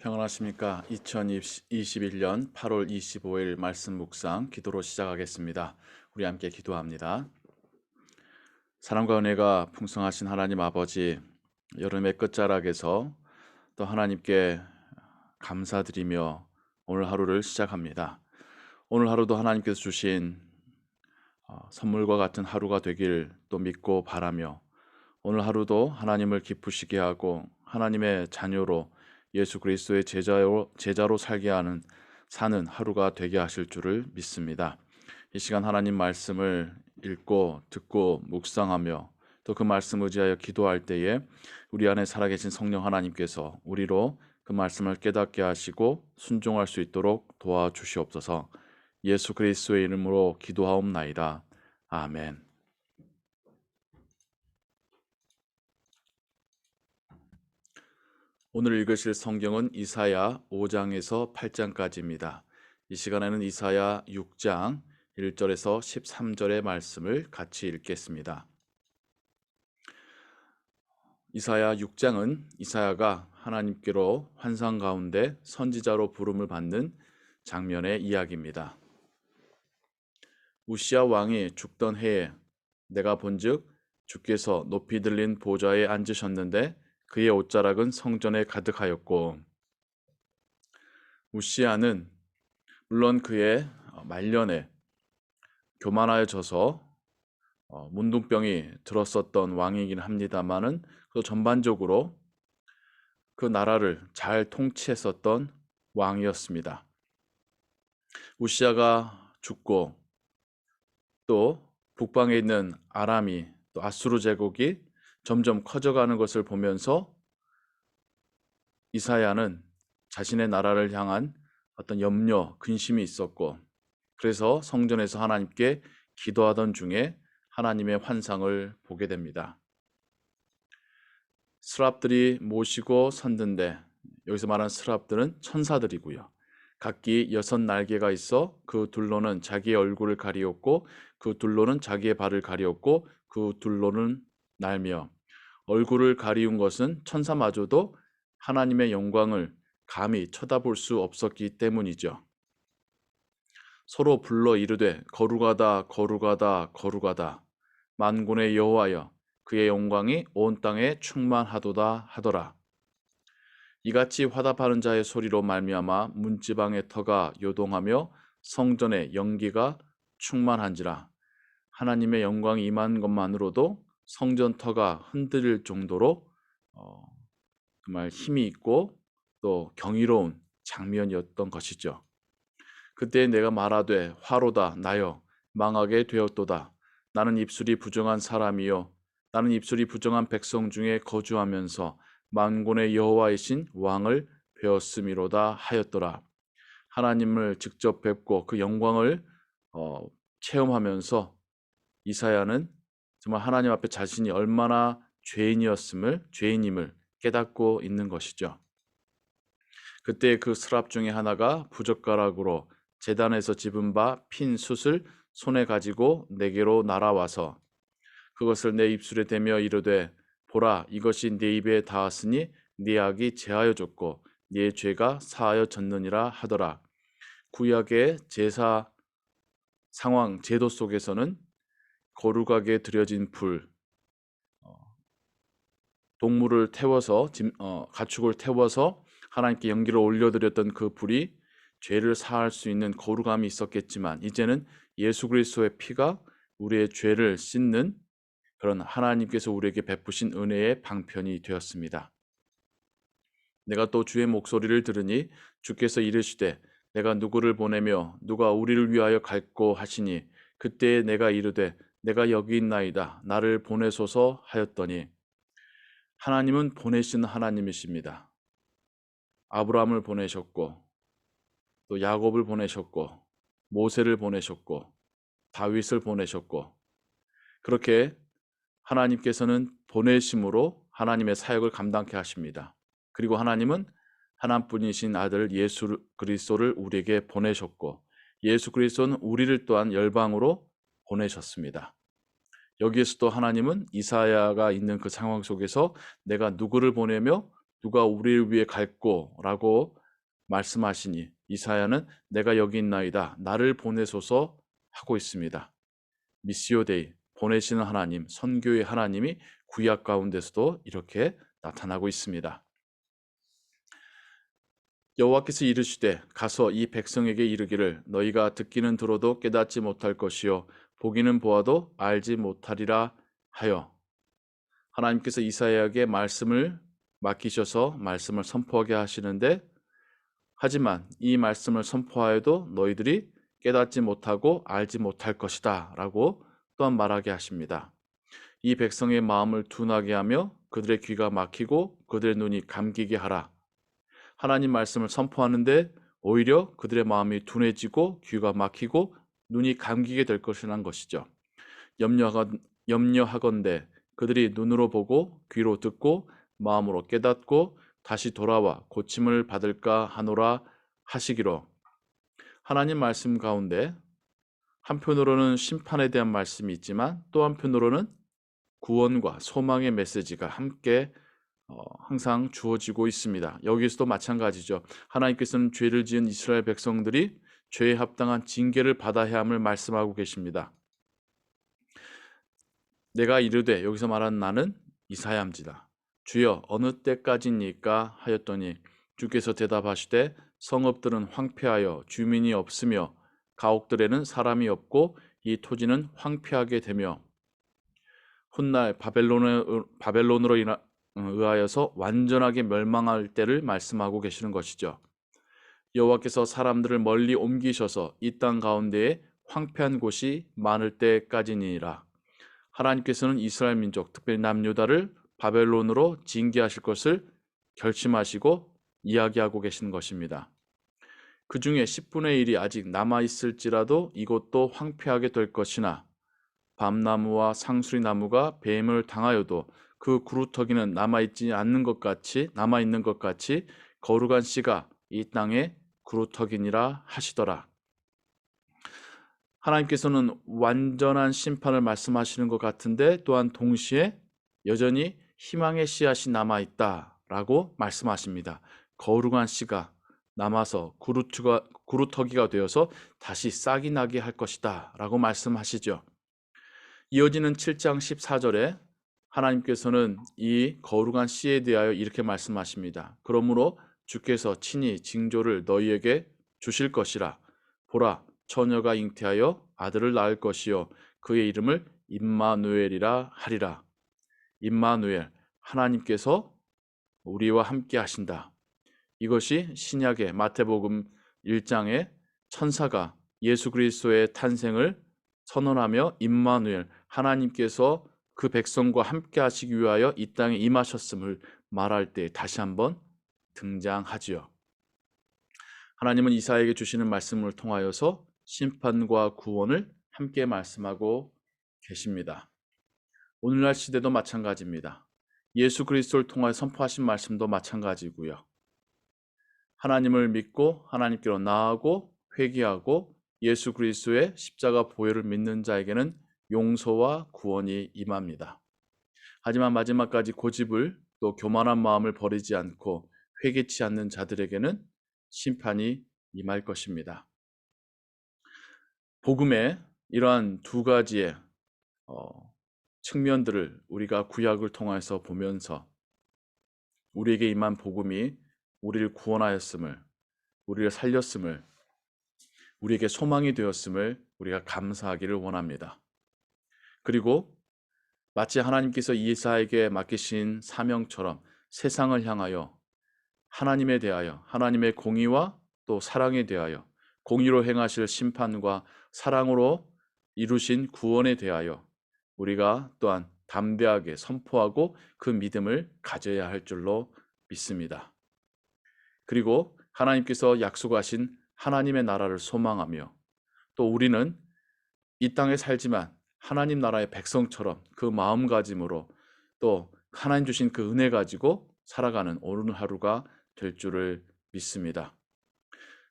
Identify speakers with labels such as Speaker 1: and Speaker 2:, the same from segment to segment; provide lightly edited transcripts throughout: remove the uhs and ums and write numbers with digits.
Speaker 1: 평안하십니까? 2021년 8월 25일 말씀 묵상 기도로 시작하겠습니다. 우리 함께 기도합니다. 사랑과 은혜가 풍성하신 하나님 아버지, 여름의 끝자락에서 또 하나님께 감사드리며 오늘 하루를 시작합니다. 오늘 하루도 하나님께서 주신 선물과 같은 하루가 되길 또 믿고 바라며, 오늘 하루도 하나님을 기쁘시게 하고 하나님의 자녀로 예수 그리스도의 제자로 살게 하는 사는 하루가 되게 하실 줄을 믿습니다. 이 시간 하나님 말씀을 읽고 듣고 묵상하며 또 그 말씀 의지하여 기도할 때에 우리 안에 살아계신 성령 하나님께서 우리로 그 말씀을 깨닫게 하시고 순종할 수 있도록 도와주시옵소서. 예수 그리스도의 이름으로 기도하옵나이다. 아멘. 오늘 읽으실 성경은 이사야 5장에서 8장까지입니다. 이 시간에는 이사야 6장 1절에서 13절의 말씀을 같이 읽겠습니다. 이사야 6장은 이사야가 하나님께로 환상 가운데 선지자로 부름을 받는 장면의 이야기입니다. 우시야 왕이 죽던 해에 내가 본즉 주께서 높이 들린 보좌에 앉으셨는데 그의 옷자락은 성전에 가득하였고, 우시야는 물론 그의 말년에 교만하여져서 문둥병이 들었었던 왕이긴 합니다만은 그 전반적으로 그 나라를 잘 통치했었던 왕이었습니다. 우시야가 죽고 또 북방에 있는 아람이 또 아수르 제국이 점점 커져가는 것을 보면서 이사야는 자신의 나라를 향한 어떤 염려, 근심이 있었고, 그래서 성전에서 하나님께 기도하던 중에 하나님의 환상을 보게 됩니다. 스랍들이 모시고 섰는데, 여기서 말하는 스랍들은 천사들이고요. 각기 6날개가 있어 그 둘로는 자기의 얼굴을 가리었고 그 둘로는 자기의 발을 가리었고 그 둘로는 날며, 얼굴을 가리운 것은 천사마저도 하나님의 영광을 감히 쳐다볼 수 없었기 때문이죠. 서로 불러 이르되 거룩하다 거룩하다 거룩하다 만군의 여호와여 그의 영광이 온 땅에 충만하도다 하더라. 이같이 화답하는 자의 소리로 말미암아 문지방의 터가 요동하며 성전의 연기가 충만한지라. 하나님의 영광이 임한 것만으로도 성전 터가 흔들릴 정도로 정말 힘이 있고 또 경이로운 장면이었던 것이죠. 그때 내가 말하되 화로다 나여 망하게 되었도다. 나는 입술이 부정한 사람이요 나는 입술이 부정한 백성 중에 거주하면서 만군의 여호와이신 왕을 배웠음이로다 하였더라. 하나님을 직접 뵙고 그 영광을 체험하면서 이사야는 정말 하나님 앞에 자신이 얼마나 죄인임을 깨닫고 있는 것이죠. 그때 그 스랍 중에 하나가 부젓가락으로 제단에서 집은 바 핀 숯을 손에 가지고 내게로 날아와서 그것을 내 입술에 대며 이르되 보라 이것이 네 입에 닿았으니 네 악이 제하여졌고 네 죄가 사하여졌느니라 하더라. 구약의 제사 상황 제도 속에서는 거룩하게 드려진 불, 동물을 태워서 가축을 태워서 하나님께 연기를 올려드렸던 그 불이 죄를 사할 수 있는 거룩함이 있었겠지만, 이제는 예수 그리스도의 피가 우리의 죄를 씻는 그런 하나님께서 우리에게 베푸신 은혜의 방편이 되었습니다. 내가 또 주의 목소리를 들으니 주께서 이르시되 내가 누구를 보내며 누가 우리를 위하여 갈꼬 하시니 그때에 내가 이르되 내가 여기 있나이다 나를 보내소서 하였더니, 하나님은 보내신 하나님이십니다. 아브라함을 보내셨고 또 야곱을 보내셨고 모세를 보내셨고 다윗을 보내셨고, 그렇게 하나님께서는 보내심으로 하나님의 사역을 감당케 하십니다. 그리고 하나님은 하나뿐이신 아들 예수 그리스도를 우리에게 보내셨고 예수 그리스도는 우리를 또한 열방으로 보내셨습니다. 여기에서도 하나님은 이사야가 있는 그 상황 속에서 내가 누구를 보내며 누가 우리를 위해 갈꼬라고 말씀하시니 이사야는 내가 여기 있나이다. 나를 보내소서 하고 있습니다. 미시오 데이, 보내시는 하나님, 선교의 하나님이 구약 가운데서도 이렇게 나타나고 있습니다. 여호와께서 이르시되 가서 이 백성에게 이르기를 너희가 듣기는 들어도 깨닫지 못할 것이요 보기는 보아도 알지 못하리라 하여. 하나님께서 이사야에게 말씀을 맡기셔서 말씀을 선포하게 하시는데, 하지만 이 말씀을 선포하여도 너희들이 깨닫지 못하고 알지 못할 것이다 라고 또한 말하게 하십니다. 이 백성의 마음을 둔하게 하며 그들의 귀가 막히고 그들의 눈이 감기게 하라. 하나님 말씀을 선포하는데 오히려 그들의 마음이 둔해지고 귀가 막히고 눈이 감기게 될 것이라는 것이죠. 염려하건대 그들이 눈으로 보고 귀로 듣고 마음으로 깨닫고 다시 돌아와 고침을 받을까 하노라 하시기로. 하나님 말씀 가운데 한편으로는 심판에 대한 말씀이 있지만 또 한편으로는 구원과 소망의 메시지가 함께 항상 주어지고 있습니다. 여기서도 마찬가지죠. 하나님께서는 죄를 지은 이스라엘 백성들이 죄에 합당한 징계를 받아야 함을 말씀하고 계십니다. 내가 이르되, 여기서 말하는 나는 이사야입니다. 주여 어느 때까지니까 하였더니 주께서 대답하시되 성읍들은 황폐하여 주민이 없으며 가옥들에는 사람이 없고 이 토지는 황폐하게 되며 훗날 바벨론으로 의하여서 완전하게 멸망할 때를 말씀하고 계시는 것이죠. 여호와께서 사람들을 멀리 옮기셔서 이 땅 가운데에 황폐한 곳이 많을 때까지니라. 하나님께서는 이스라엘 민족, 특별히 남유다를 바벨론으로 징계하실 것을 결심하시고 이야기하고 계시는 것입니다. 그 중에 10분의 1이 아직 남아있을지라도 이곳도 황폐하게 될 것이나 밤나무와 상수리 나무가 뱀을 당하여도 그 구루터기는 남아있는 것 같이 거룩한 씨가 이 땅에 구루터기니라 하시더라. 하나님께서는 완전한 심판을 말씀하시는 것 같은데 또한 동시에 여전히 희망의 씨앗이 남아있다라고 말씀하십니다. 거룩한 씨가 남아서 구루터기가 되어서 다시 싹이 나게 할 것이다 라고 말씀하시죠. 이어지는 7장 14절에 하나님께서는 이 거룩한 씨에 대하여 이렇게 말씀하십니다. 그러므로 주께서 친히 징조를 너희에게 주실 것이라. 보라, 처녀가 잉태하여 아들을 낳을 것이요 그의 이름을 임마누엘이라 하리라. 임마누엘, 하나님께서 우리와 함께 하신다. 이것이 신약의 마태복음 1장에 천사가 예수 그리스도의 탄생을 선언하며 임마누엘, 하나님께서 그 백성과 함께 하시기 위하여 이 땅에 임하셨음을 말할 때 다시 한번 등장하지요. 하나님은 이사야에게 주시는 말씀을 통하여서 심판과 구원을 함께 말씀하고 계십니다. 오늘날 시대도 마찬가지입니다. 예수 그리스도를 통하여 선포하신 말씀도 마찬가지고요. 하나님을 믿고 하나님께로 나아가고 회개하고 예수 그리스도의 십자가 보혈을 믿는 자에게는 용서와 구원이 임합니다. 하지만 마지막까지 고집을 또 교만한 마음을 버리지 않고 회개치 않는 자들에게는 심판이 임할 것입니다. 복음의 이러한 두 가지의 측면들을 우리가 구약을 통해서 보면서 우리에게 임한 복음이 우리를 구원하였음을, 우리를 살렸음을, 우리에게 소망이 되었음을 우리가 감사하기를 원합니다. 그리고 마치 하나님께서 이사야에게 맡기신 사명처럼 세상을 향하여 하나님에 대하여, 하나님의 공의와 또 사랑에 대하여, 공의로 행하실 심판과 사랑으로 이루신 구원에 대하여 우리가 또한 담대하게 선포하고 그 믿음을 가져야 할 줄로 믿습니다. 그리고 하나님께서 약속하신 하나님의 나라를 소망하며 또 우리는 이 땅에 살지만 하나님 나라의 백성처럼 그 마음가짐으로 또 하나님 주신 그 은혜 가지고 살아가는 오늘 하루가 될 줄을 믿습니다.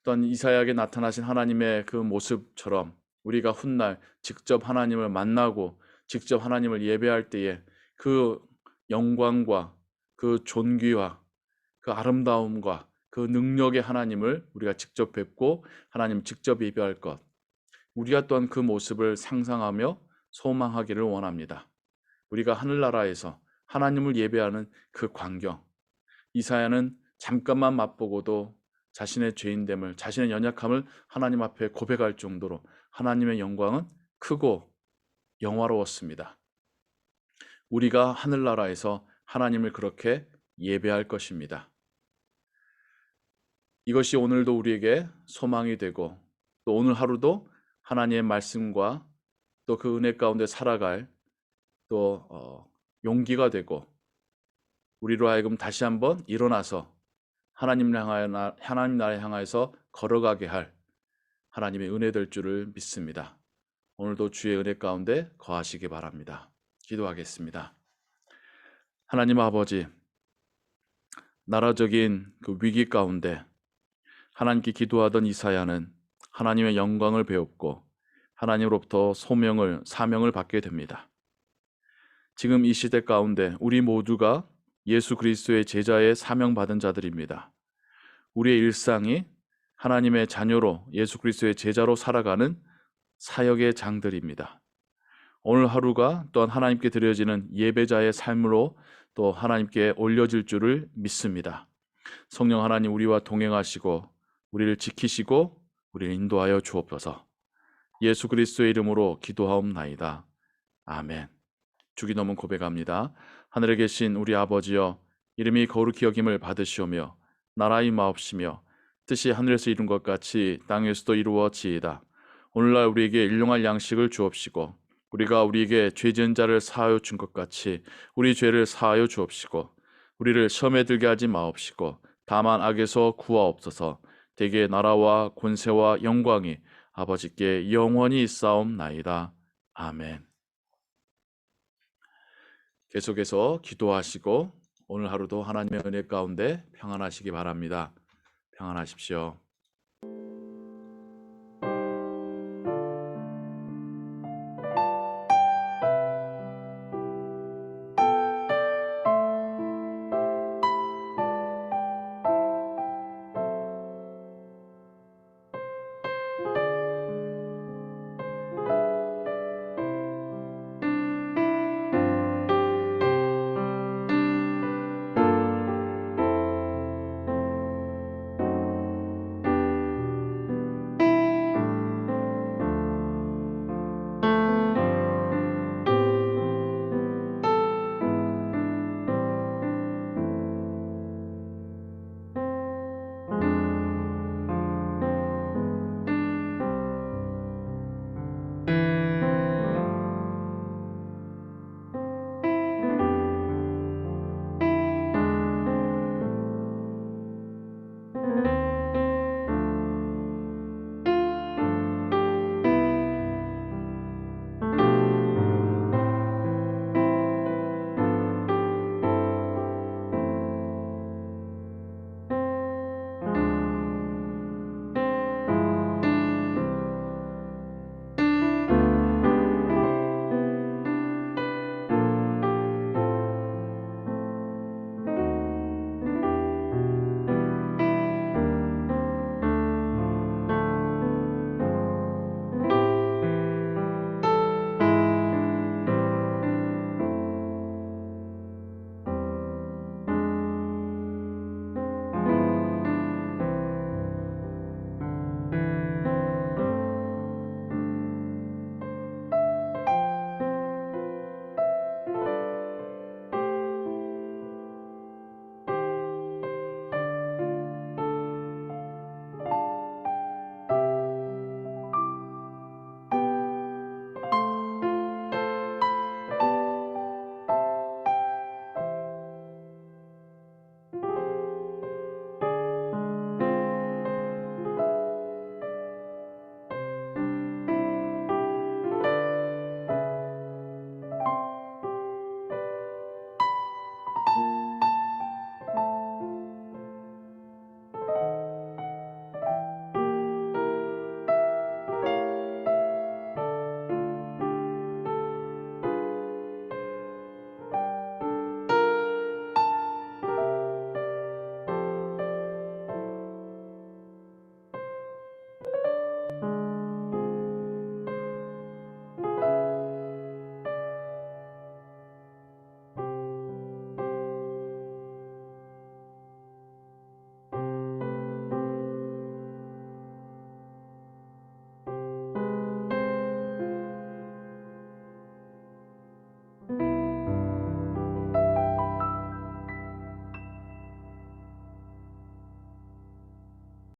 Speaker 1: 또한 이사야에게 나타나신 하나님의 그 모습처럼 우리가 훗날 직접 하나님을 만나고 직접 하나님을 예배할 때에 그 영광과 그 존귀와 그 아름다움과 그 능력의 하나님을 우리가 직접 뵙고 하나님 직접 예배할 것, 우리가 또한 그 모습을 상상하며 소망하기를 원합니다. 우리가 하늘나라에서 하나님을 예배하는 그 광경, 이사야는 잠깐만 맛보고도 자신의 죄인됨을, 자신의 연약함을 하나님 앞에 고백할 정도로 하나님의 영광은 크고 영화로웠습니다. 우리가 하늘나라에서 하나님을 그렇게 예배할 것입니다. 이것이 오늘도 우리에게 소망이 되고, 또 오늘 하루도 하나님의 말씀과 또 그 은혜 가운데 살아갈 또 용기가 되고, 우리로 하여금 다시 한번 일어나서 하나님 나라에 향하여서 걸어가게 할 하나님의 은혜 될 줄을 믿습니다. 오늘도 주의 은혜 가운데 거하시기 바랍니다. 기도하겠습니다. 하나님 아버지, 나라적인 그 위기 가운데 하나님께 기도하던 이사야는 하나님의 영광을 배웠고 하나님으로부터 사명을 받게 됩니다. 지금 이 시대 가운데 우리 모두가 예수 그리스도의 제자의 사명받은 자들입니다. 우리의 일상이 하나님의 자녀로 예수 그리스도의 제자로 살아가는 사역의 장들입니다. 오늘 하루가 또한 하나님께 드려지는 예배자의 삶으로 또 하나님께 올려질 줄을 믿습니다. 성령 하나님, 우리와 동행하시고 우리를 지키시고 우리를 인도하여 주옵소서. 예수 그리스도의 이름으로 기도하옵나이다. 아멘. 주기도문 고백합니다. 하늘에 계신 우리 아버지여, 이름이 거룩히 여김을 받으시오며 나라의 마옵시며 뜻이 하늘에서 이룬 것 같이 땅에서도 이루어지이다. 오늘날 우리에게 일용할 양식을 주옵시고 우리가 우리에게 죄 지은 자를 사하여 준 것 같이 우리 죄를 사하여 주옵시고 우리를 시험에 들게 하지 마옵시고 다만 악에서 구하옵소서. 대개 나라와 권세와 영광이 아버지께 영원히 있사옵나이다. 아멘. 계속해서 기도하시고 오늘 하루도 하나님의 은혜 가운데 평안하시기 바랍니다. 평안하십시오.